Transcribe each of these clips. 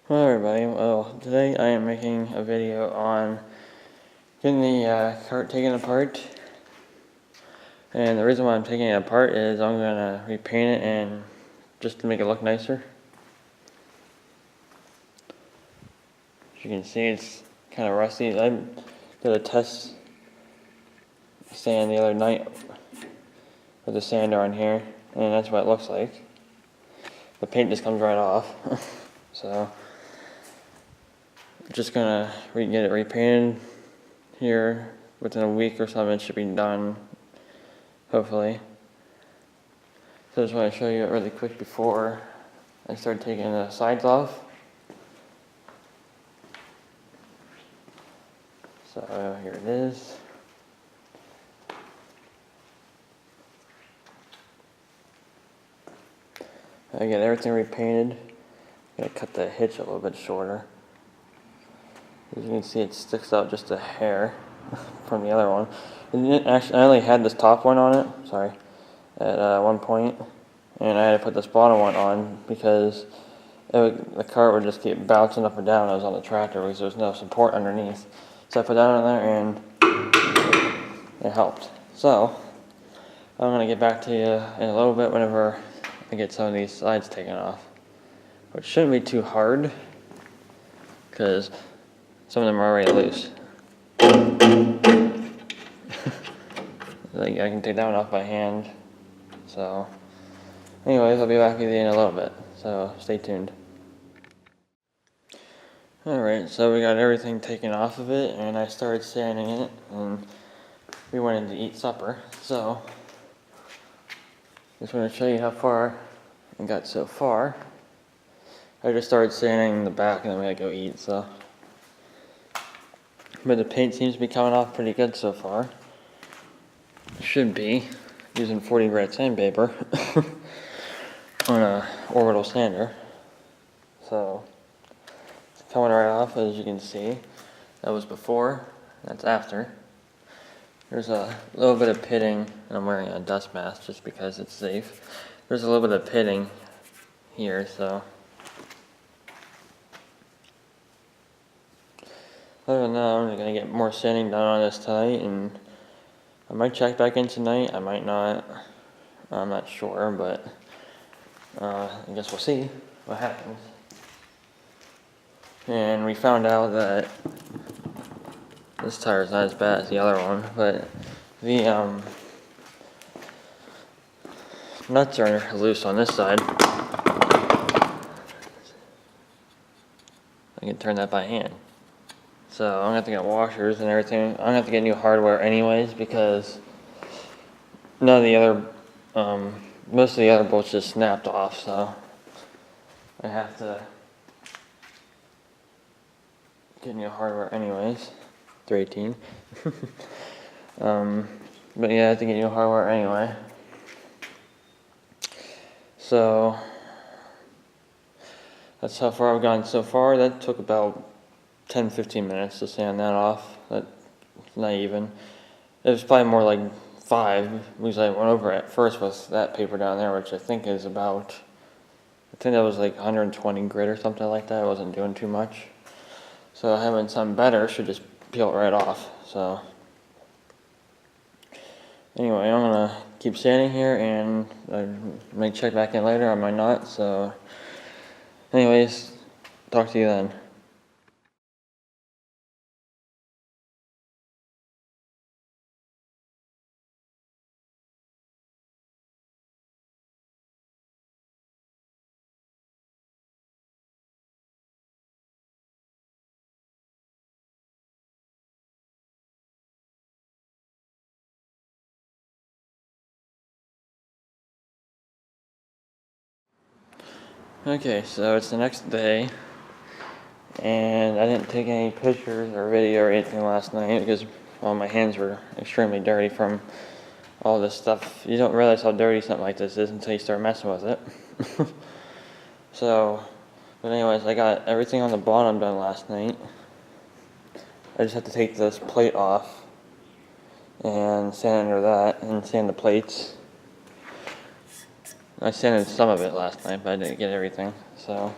Hello everybody, well today I am making a video on getting the cart taken apart, and the reason why I'm taking it apart is I'm going to repaint it and just to make it look nicer. As you can see, it's kind of rusty. I did a test sand the other night with the sander on here, and that's what it looks like. The paint just comes right off. So just gonna get it repainted here within a week or something. It should be done, hopefully. So I just want to show you it really quick before I start taking the sides off. So here it is. I get everything repainted. I'm gonna cut the hitch a little bit shorter. As you can see, it sticks out just a hair from the other one. And actually, I only had this top one on it, sorry, at one point, and I had to put this bottom one on because the cart would just keep bouncing up and down. I was on the tractor because there was no support underneath. So I put that on there and it helped. So I'm gonna get back to you in a little bit whenever I get some of these sides taken off, which shouldn't be too hard because some of them are already loose. Like I can take that one off by hand. So anyways, I'll be back with you in a little bit, so stay tuned. Alright, so we got everything taken off of it, and I started sanding it, and we went in to eat supper. So just want to show you how far I got so far. I just started sanding the back and then we had to go eat, so. But the paint seems to be coming off pretty good so far. Should be, using 40 grit sandpaper on a orbital sander. So it's coming right off, as you can see. That was before, that's after. There's a little bit of pitting, and I'm wearing a dust mask just because it's safe. There's a little bit of pitting here, so. Other than that, I'm going to get more sanding done on this tonight, and I might check back in tonight, I might not. I'm not sure, but I guess we'll see what happens. And we found out that this tire is not as bad as the other one, but the nuts are loose on this side. I can turn that by hand. So I'm gonna have to get washers and everything. I'm gonna have to get new hardware anyways because none of the other, most of the other bolts just snapped off. So I have to get new hardware anyways. 318. But yeah, I have to get new hardware anyway. So that's how far I've gone so far. That took about 10-15 minutes to sand that off. That's not even. It was probably more like 5 because I went over at first with that paper down there, which I think is about, I think that was like 120 grit or something like that. I wasn't doing too much. So having something better should just peel it right off. So anyway, I'm gonna keep sanding here, and I might check back in later. I might not. So anyways, talk to you then. Okay, so it's the next day, and I didn't take any pictures or video or anything last night because, well, my hands were extremely dirty from all this stuff. You don't realize how dirty something like this is until you start messing with it. So, but anyways, I got everything on the bottom done last night. I just have to take this plate off and sand under that and sand the plates. I sanded some of it last night, but I didn't get everything, so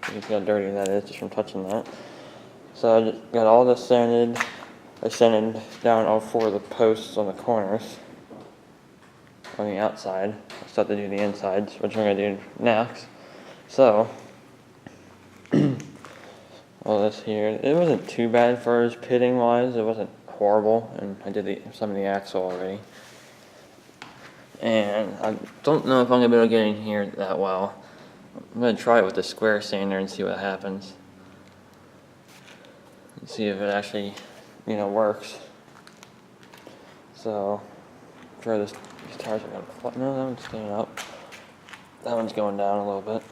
You can see how dirty that is just from touching that. So I just got all this sanded. I sanded down all 4 of the posts on the corners on the outside. I still have to do the insides, which I'm going to do next. So, all this here, it wasn't too bad for as pitting wise. It wasn't horrible, and I did some of the axle already. And I don't know if I'm going to be able to get in here that well. I'm going to try it with the square sander and see what happens. And see if it actually, works. So, for these tires are going to flip. No, that one's staying up. That one's going down a little bit.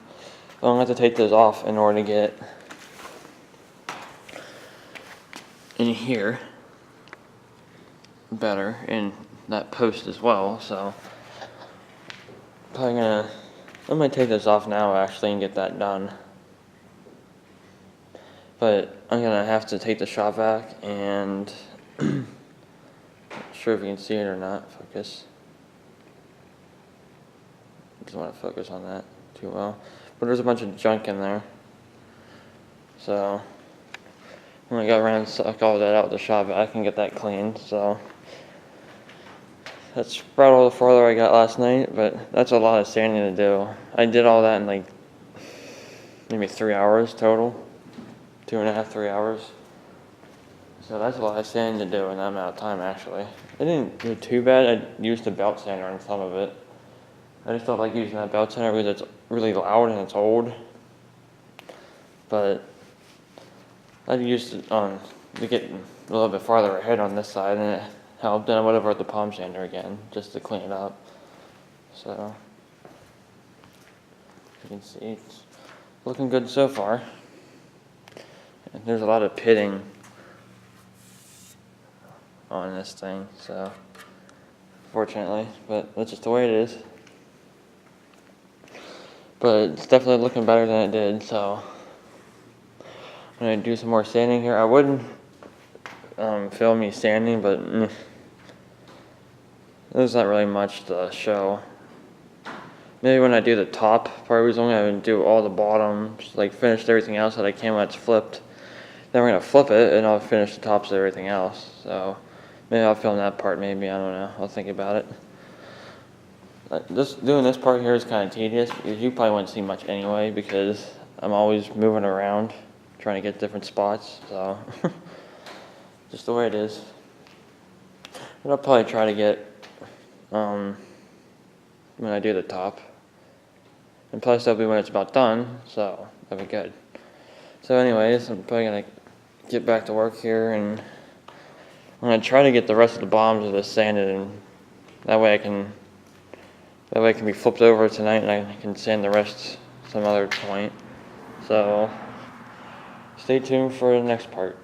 I'm going to have to take those off in order to get in here better, in that post as well. So, I might take this off now actually and get that done. But I'm gonna have to take the shop vac and not sure if you can see it or not. Focus. Doesn't want to focus on that too well. But there's a bunch of junk in there. So I'm gonna go around and suck all that out with the shop vac and get that cleaned. So that's about all the farther I got last night, but that's a lot of sanding to do. I did all that in like maybe 3 hours total. 2.5, 3 hours. So that's a lot of sanding to do in that amount of time actually. It didn't do too bad. I used the belt sander on some of it. I just don't like using that belt sander because it's really loud and it's old. But I used it to get a little bit farther ahead on this side, and it helped. Then I went over with the palm sander again just to clean it up. So you can see it's looking good so far. And there's a lot of pitting on this thing, so fortunately, but that's just the way it is. But it's definitely looking better than it did, so I'm going to do some more sanding here. I wouldn't film me sanding, but there's not really much to show. Maybe when I do the top part, I'm going to do all the bottoms, like finish everything else that I can when it's flipped. Then we're going to flip it, and I'll finish the tops of everything else. So maybe I'll film that part, maybe, I don't know. I'll think about it. Just doing this part here is kind of tedious, because you probably wouldn't see much anyway, because I'm always moving around, trying to get different spots, so just the way it is. But I'll probably try to get, when I do the top. And plus that'll be when it's about done, so that'll be good. So anyways, I'm probably going to get back to work here, and I'm going to try to get the rest of the bottoms of this sanded, and that way it can be flipped over tonight, and I can sand the rest some other point. So stay tuned for the next part.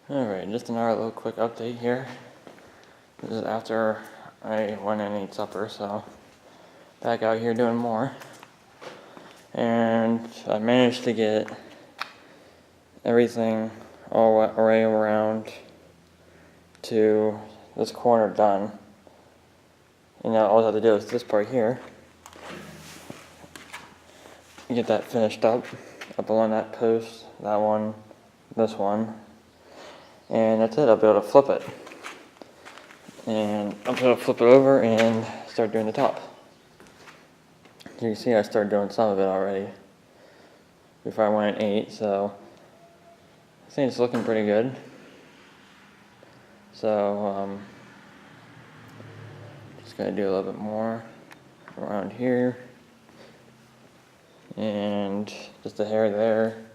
Alright, just another little quick update here. This is after I went and ate supper, so back out here doing more. And I managed to get everything all the way around to this corner done. And now all I have to do is this part here. Get that finished up along that post, that one, this one. And that's it, I'll be able to flip it. And I'll be able to flip it over and start doing the top. You can see I started doing some of it already before I went and ate, so I think it's looking pretty good. So, just gonna do a little bit more around here. And just the hair there.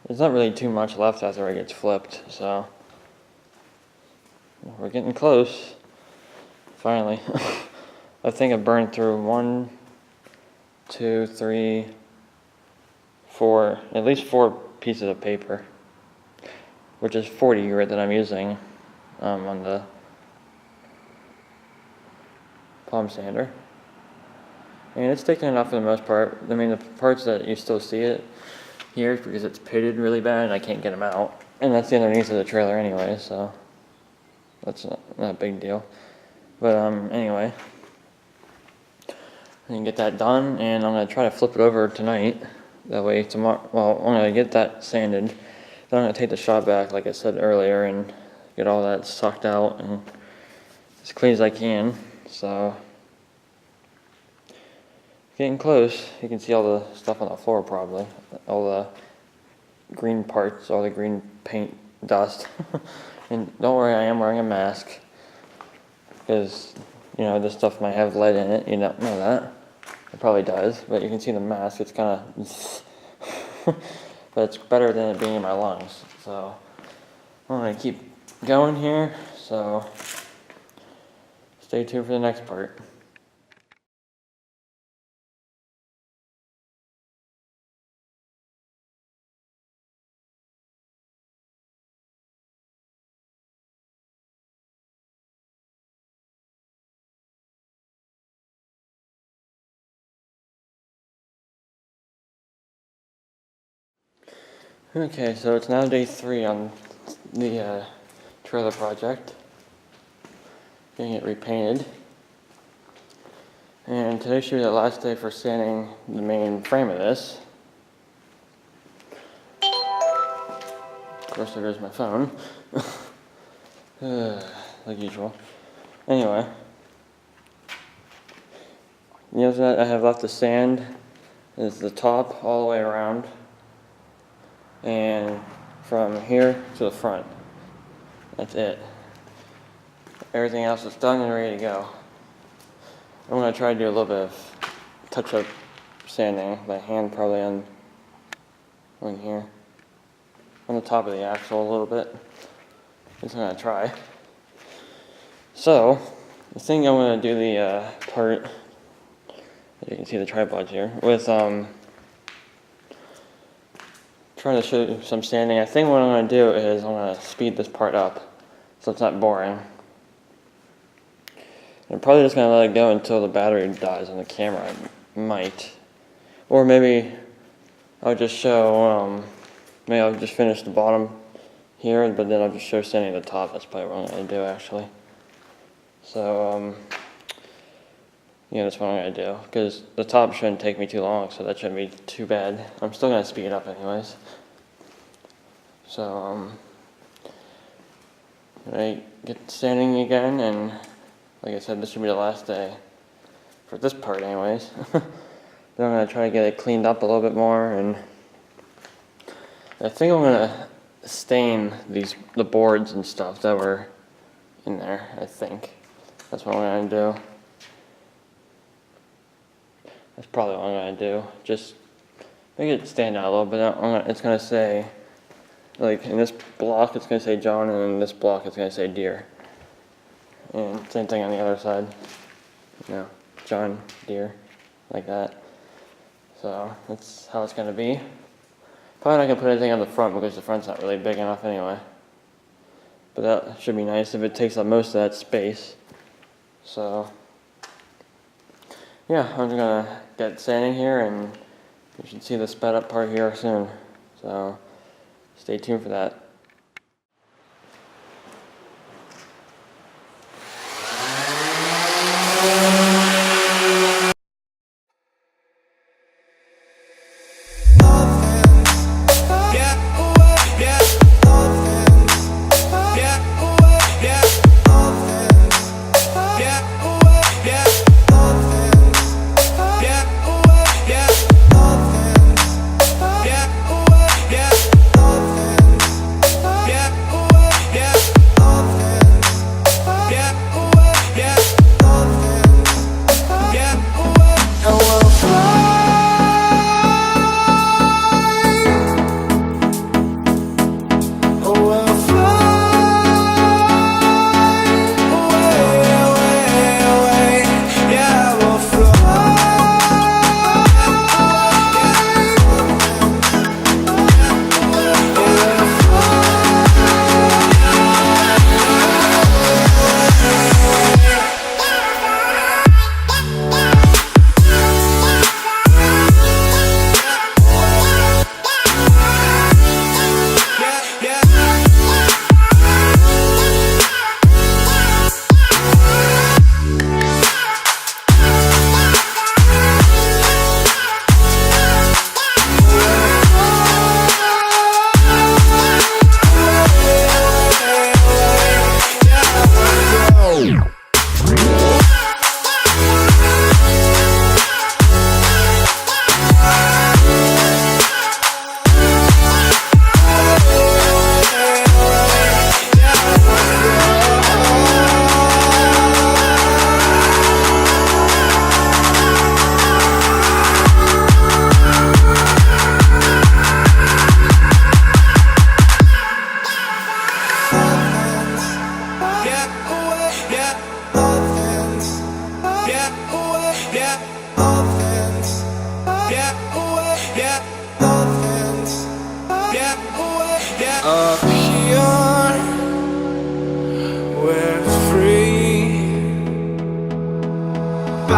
There's not really too much left after it gets flipped, so we're getting close. Finally. I think I burned through 1, 2, 3, 4, at least 4 pieces of paper. which is 40 grit that I'm using on the palm sander. And it's taking it off for the most part. I mean, the parts that you still see it here is because it's pitted really bad and I can't get them out. And that's the underneath of the trailer anyway, so that's not a big deal. But anyway, I can get that done, and I'm going to try to flip it over tonight. That way tomorrow, well, I'm going to get that sanded. Then I'm going to take the shop back, like I said earlier, and get all that sucked out and as clean as I can. So, getting close. You can see all the stuff on the floor probably. All the green parts, all the green paint dust. And don't worry, I am wearing a mask. Because, you know, this stuff might have lead in it. You don't know that. It probably does. But you can see the mask. It's kind of... but it's better than it being in my lungs. So, I'm going to keep going here. So, stay tuned for the next part. Okay, so it's now day 3 on the trailer project. Getting it repainted. And today should be the last day for sanding the main frame of this. Of course, there goes my phone. Like usual. Anyway. The other thing that I have left to sand is the top all the way around. And from here to the front. That's it. Everything else is done and ready to go. I'm going to try to do a little bit of touch-up sanding by hand, probably on here. On the top of the axle a little bit. Just going to try. So, the thing I'm going to do the part, as you can see the tripods here, with trying to show you some sanding. I think what I'm going to do is I'm going to speed this part up so it's not boring. I'm probably just going to let it go until the battery dies on the camera. I might. Or maybe I'll just show, maybe I'll just finish the bottom here, but then I'll just show sanding the top. That's probably what I'm going to do actually. So, yeah, that's what I'm going to do. Because the top shouldn't take me too long, so that shouldn't be too bad. I'm still going to speed it up anyways. So, I get sanding again, and like I said, this should be the last day. For this part anyways. Then I'm going to try to get it cleaned up a little bit more, and I think I'm going to stain the boards and stuff that were in there, I think. That's what I'm going to do. That's probably what I'm going to do. Just make it stand out a little bit. It's going to say, like in this block it's going to say John, and in this block it's going to say Deere. And same thing on the other side. You know, John, Deere, like that. So that's how it's going to be. Probably not going to put anything on the front because the front's not really big enough anyway. But that should be nice if it takes up most of that space. So, yeah, I'm just going to get sanding here, and you should see the sped up part here soon. So, stay tuned for that.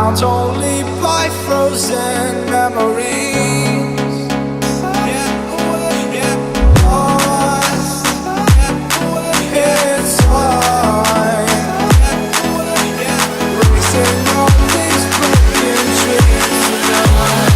bound only by frozen memories. Lost in time, racing on these broken dreams tonight.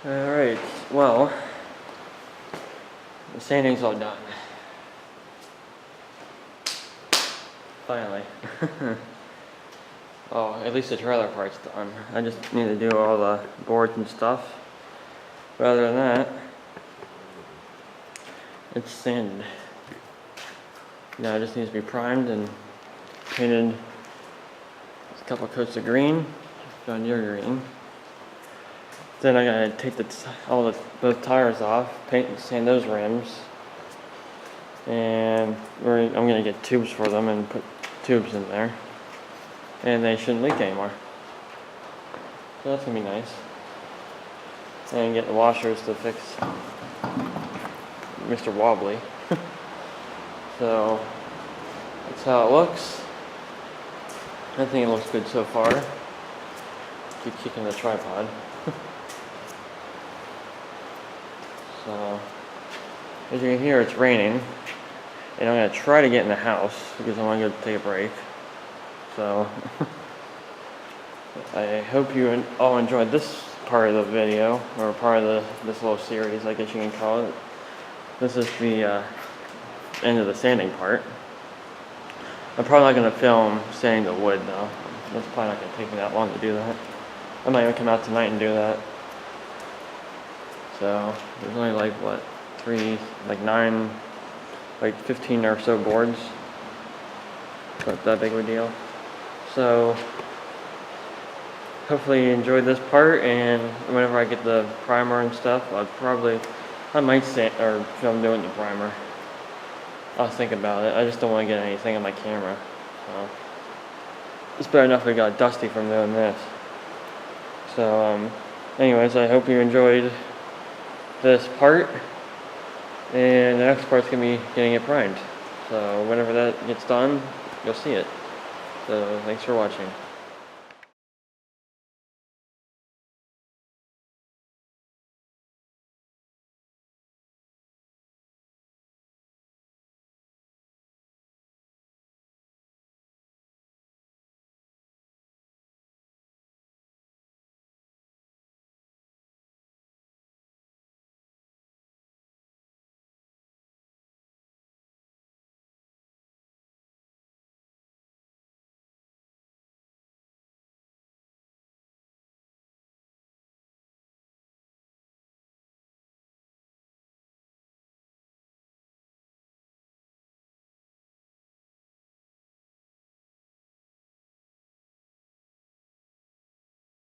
Alright, well, the sanding's all done. Finally. Oh, at least the trailer part's done. I just need to do all the boards and stuff. But other than that, it's sanded. Now it just needs to be primed and painted a couple coats of green, John Deere green. Then I gotta take both tires off, paint and sand those rims, and I'm gonna get tubes for them and put tubes in there, and they shouldn't leak anymore. So that's gonna be nice. And get the washers to fix Mr. Wobbly. So that's how it looks. I think it looks good so far. Keep kicking the tripod. So, as you can hear, it's raining, and I'm going to try to get in the house because I want to go take a break. So, I hope you all enjoyed this part of the video, or part of this little series, I guess you can call it. This is the end of the sanding part. I'm probably not going to film sanding the wood, though. That's probably not going to take me that long to do that. I might even come out tonight and do that. So there's only like 15 or so boards. Not that big of a deal. So hopefully you enjoyed this part, and whenever I get the primer and stuff, I might film doing the primer. I'll think about it. I just don't want to get anything on my camera. So it's bad enough I got dusty from doing this. So anyways, I hope you enjoyed this part, and the next part's gonna be getting it primed. So whenever that gets done, you'll see it. So thanks for watching.